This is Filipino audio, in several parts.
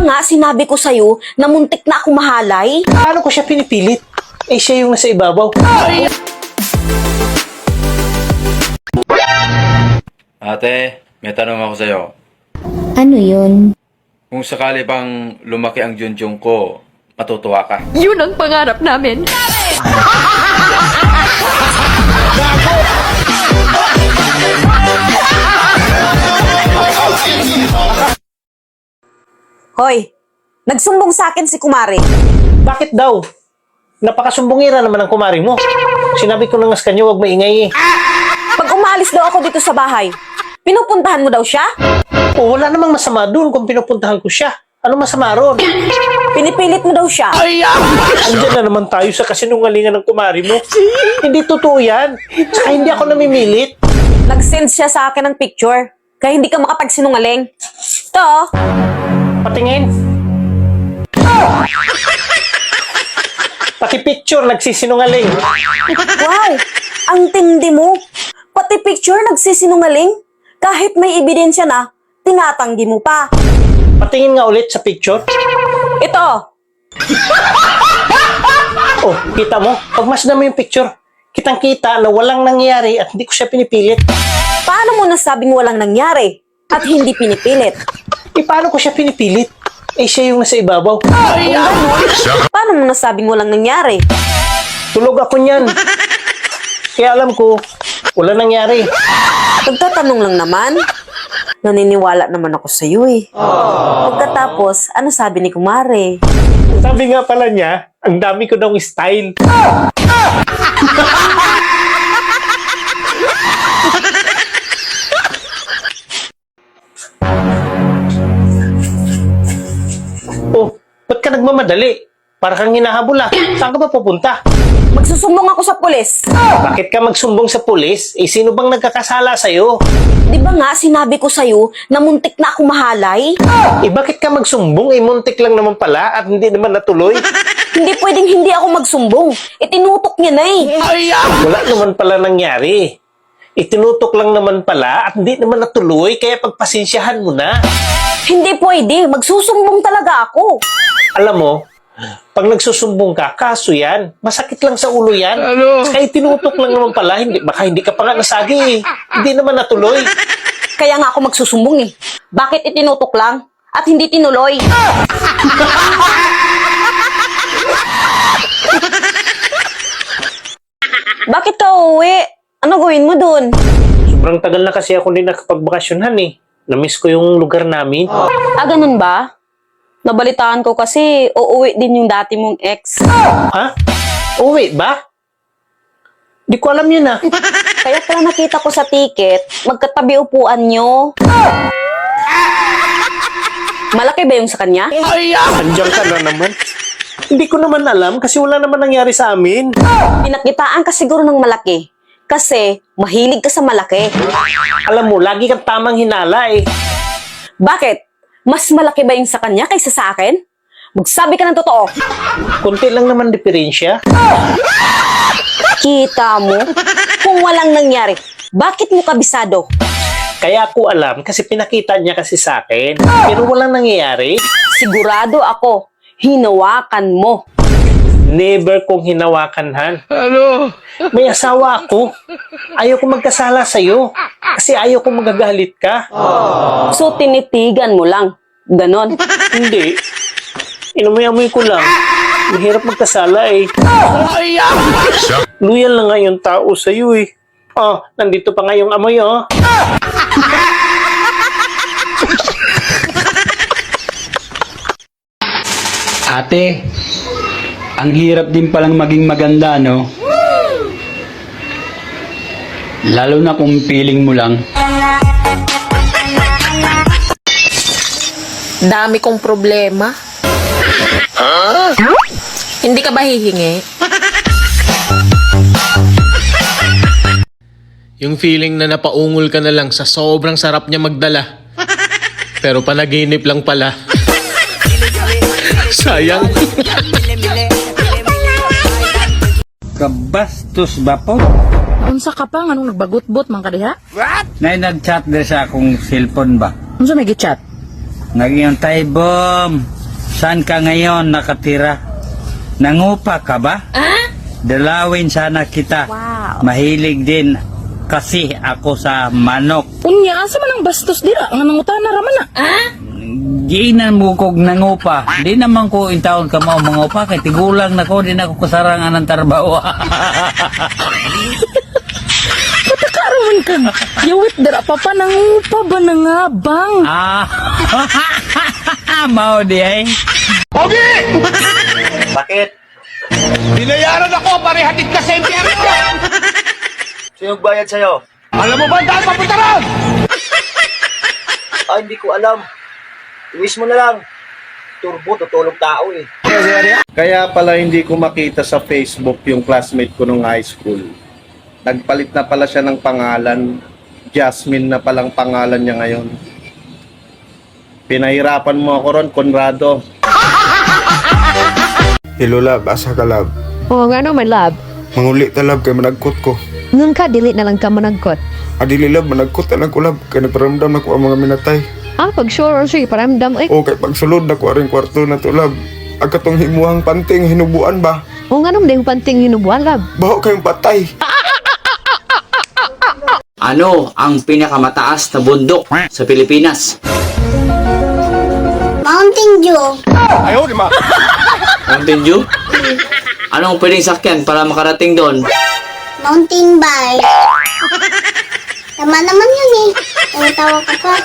nga sinabi ko sa'yo na muntik na ako mahalay? Paano ko siya pinipilit? Eh, siya yung nasa ibabaw. Ate, may tanong ako sa'yo. Ano yun? Kung sakali bang lumaki ang junjung ko, matutuwa ka? Yun ang pangarap namin. Hoy, nagsumbong sa akin si Kumari. Bakit daw? Napakasumbungira naman ang kumari mo. Sinabi ko na nga sa kanya, huwag maingay eh. Pag umalis daw ako dito sa bahay, pinupuntahan mo daw siya? O, wala namang masama doon kung pinupuntahan ko siya. Ano masama ron? Pinipilit mo daw siya? Andiyan na naman tayo sa kasinungalingan ng kumari mo. Hindi totoo yan. Saka hindi ako namimilit. Nag-send siya sa akin ng picture, kaya hindi ka makapagsinungaling. Ito, oh. Patingin. Pati picture nagsisinungaling. Wow! Ang tindi mo. Pati picture nagsisinungaling. Kahit may ebidensya na, tinatanggi mo pa. Patingin nga ulit sa picture. Ito, Oh, kita mo? Pagmasdan mo yung picture, kitang-kita na walang nangyari at hindi ko siya pinipilit. paano mo nasabing walang nangyari at hindi pinipilit? Eh, paano ko siya pinipilit? Eh, siya yung nasa ibabaw. Paano mo nasabing walang nangyari? Tulog ako niyan. Kaya alam ko, wala nangyari. Pagtatanong lang naman. Naniniwala naman ako sa iyo eh. Pagkatapos, ano sabi ni Kumare? Sabi nga pala niya, ang dami ko daw style. Oh, ba't ka nagmamadali? Para kang hinahabol ah. Saan ka ba pupunta? Magsusumbong ako sa pulis. Bakit ka magsumbong sa pulis? Eh, sino bang nagkakasala sa'yo? Di ba nga sinabi ko sa'yo na muntik na ako mahalay? Eh, bakit ka magsumbong? Eh, muntik lang naman pala at hindi naman natuloy. Hindi pwedeng hindi ako magsumbong. Itinutok niya na eh. Wala naman pala nangyari. Itinutok lang naman pala at hindi naman natuloy, kaya pagpasensyahan mo na. Hindi pwede. Magsusumbong talaga ako. Alam mo, pag nagsusumbong ka, kaso yan. Masakit lang sa ulo yan. Kaya itinutok lang naman pala. Baka hindi ka pa nga nasagi eh. Hindi naman natuloy. Kaya nga ako magsusumbong eh. Bakit itinutok lang at hindi tinuloy? Bakit ka uuwi? Ano gawin mo dun? Sobrang tagal na kasi ako din nakapagbakasyonhan eh. Namiss ko yung lugar namin. Ah, ganun ba? Nabalitaan ko kasi uuwi din yung dati mong ex. Ha? Uwi ba? Di ko alam yun ah. Kaya pala nakita ko sa ticket, magkatabi upuan nyo. Malaki ba yung sa kanya? Andiyan ka na naman. Hindi ko naman alam kasi wala naman nangyari sa amin. Pinakitaan ka siguro ng malaki. Kasi mahilig ka sa malaki. Alam mo, lagi kang tamang hinala eh. Bakit? Mas malaki ba yung sa kanya kaysa sa akin? Magsabi ka ng totoo. Kunti lang naman diferensya. Kita mo? Kung walang nangyari, bakit mo kabisado? Kaya ako alam kasi pinakita niya kasi sa akin. Pero walang nangyayari. Sigurado ako, hinawakan mo. Never kong hinawakan, Han. Ano? May asawa ako. Ayaw ko magkasala sa'yo. Kasi ayaw ko magagalit ka. So tinitigan mo lang. Ganon. Hindi. Inamoy-amoy ko lang. Mahirap magkasala eh. Loyal na nga yung tao sa'yo eh. Oh, nandito pa nga yung amoy oh. Ate, ang hirap din palang maging maganda, no? Lalo na kung feeling mo lang. Dami kong problema. Hindi ka ba hihingi? Yung feeling na napaungol ka na lang sa sobrang sarap niya magdala. Pero panaginip lang pala. Sayang. Kabastos ba po? Unsa ka pa? Anong nagbagot-bot man ka diha? Na nag-chat din sa akong cellphone ba? Unsa may gichat? Nagyantay, Bom. Saan ka ngayon nakatira? Nangupa ka ba? Dalawin sana kita. Wow. Mahilig din kasi ako sa manok. Unya, asa man ang bastos dira? Nga nangutana raman na. Giinan mo kog nangupa. Di naman ko intawon ka mo mangupa. Kay tigulang na ko. Di na ko kasarangan ng tarbaho. Patakaroon ka. Yawit dira papa nangupa ba na nga bang? Mao di ay. Bakit? Binayaran ako, parihatid ka sa impyerno! Sino bayad sa'yo? Alam mo ba ang daan papunta ron? Hindi ko alam. Iwis mo na lang. Turbo, tutulog tao eh. Kaya pala hindi ko makita sa Facebook yung classmate ko nung high school. Nagpalit na pala siya ng pangalan. Jasmine na palang pangalan niya ngayon. Pinahirapan mo ako ron, Conrado. Hello lab, asa ka lab? Oo, nga no, my love. Manguli ta lab kay managkot ko. Nung ka, dili na lang ka managkot. Adili lab, managkot na ko lab kay nagparamdam na ko ang mga minatay. Pag sure or sige, paramdam eh. O kay pagsulod na ko aring kwarto na to lab. Agkatong himuhang panting hinubuan ba? Oo nga no, dahil panting hinubuan, love. Baho kayong patay. Ano ang pinakamataas na bundok sa Pilipinas? Mountain Dew. Mountain Dew? Anong pwedeng sakyan para makarating doon? Mountain bike. Tama naman yun eh. Tawa-tawa ka pa.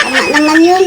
Tama naman yun.